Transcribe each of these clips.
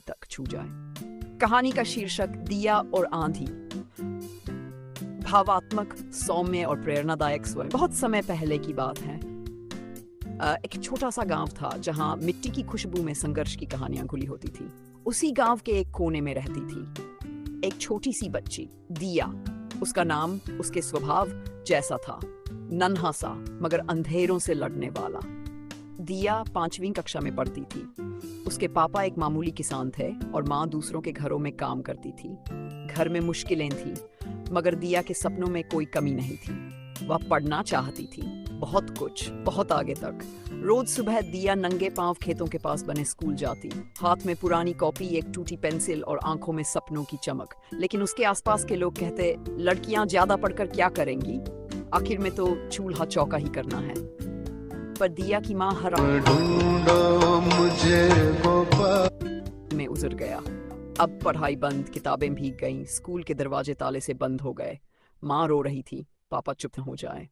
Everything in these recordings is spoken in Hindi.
तक छू जाए। कहानी का शीर्षक दिया और आंधी। भावात्मक, सौम्य और प्रेरणादायक स्वयं। बहुत समय पहले की बात है। एक छोटा सा गांव था जहां मिट्टी की खुशबू में संघर्ष की कहानियां घुली होती थी। उसी गांव के एक कोने में रहती थी एक छोटी सी बच्ची, दिया। उसका नाम उसके स्वभाव जैसा था, नन्हा सा मगर अंधेरों से लड़ने वाला। दिया 5वीं कक्षा में पढ़ती थी। उसके पापा एक मामूली किसान थे और माँ दूसरों के घरों में काम करती थी। घर में मुश्किलें थी मगर दिया के सपनों में कोई कमी नहीं थी। वह पढ़ना चाहती थी, बहुत कुछ, बहुत आगे तक। रोज सुबह दिया नंगे पांव खेतों के पास बने स्कूल जाती, हाथ में पुरानी कॉपी, एक टूटी पेंसिल और आंखों में सपनों की चमक। लेकिन उसके आसपास के लोग कहते, लड़कियां ज्यादा पढ़कर क्या करेंगी, आखिर में तो चूल्हा चौका ही करना है। पर दिया की माँ में उजर गया। अब पढ़ाई बंद, किताबें भीग गईं, स्कूल के दरवाजे ताले से बंद हो गए। माँ रो रही थी, पापा चुप न हो जाए।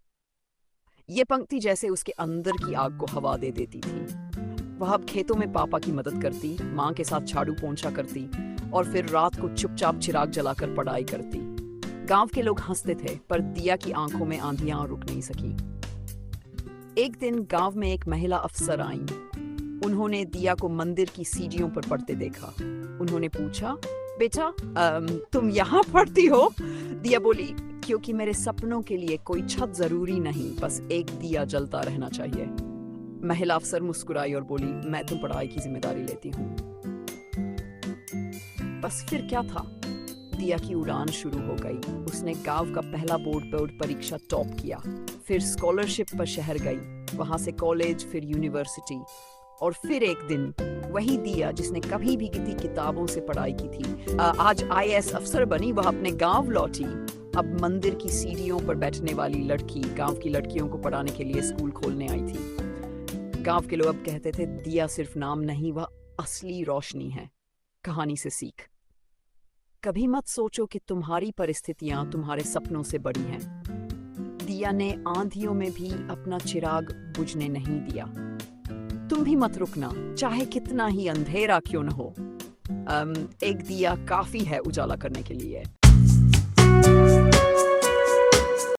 ये पंक्ति जैसे उसके अंदर की आग को हवा दे देती थी। वह अब खेतों में पापा की मदद करती, माँ के साथ झाड़ू पोंछा करती और फिर रात को चुपचाप चिराग जलाकर पढ़ाई करती। गांव के लोग हंसते थे पर दिया की आंखों में आंधियां रुक नहीं सकी। एक दिन गांव में एक महिला अफसर आईं। उन्होंने दिया को मंदिर की सीढ़ियों पर पढ़ते देखा। उन्होंने पूछा, बेटा तुम यहाँ पढ़ती हो? दिया बोली, क्योंकि मेरे सपनों के लिए कोई छत जरूरी नहीं, बस एक दिया जलता रहना चाहिए। महिला अफसर मुस्कुराई और बोली, मैं तुम पढ़ाई की जिम्मेदारी लेती हूँ। बस फिर क्या था, दिया की उड़ान शुरू हो गई। उसने गांव का पहला बोर्ड परीक्षा टॉप किया, फिर स्कॉलरशिप पर शहर गई, वहां से कॉलेज, फिर यूनिवर्सिटी। और फिर एक दिन वही दिया जिसने कभी भी किताबों से पढ़ाई की थी, आज IAS अफसर बनी। वह अपने गांव लौटी। अब मंदिर की सीढ़ियों पर बैठने वाली लड़की गांव की लड़कियों को पढ़ाने के लिए स्कूल खोलने आई थी। गांव के लोग अब कहते थे, दिया सिर्फ नाम नहीं, वह असली रोशनी है। कहानी से सीख। कभी मत सोचो कि तुम्हारी परिस्थितियां तुम्हारे सपनों से बड़ी हैं। दिया ने आंधियों में भी अपना चिराग बुझने नहीं दिया। तुम भी मत रुकना, चाहे कितना ही अंधेरा क्यों न हो। एक दिया काफी है उजाला करने के लिए।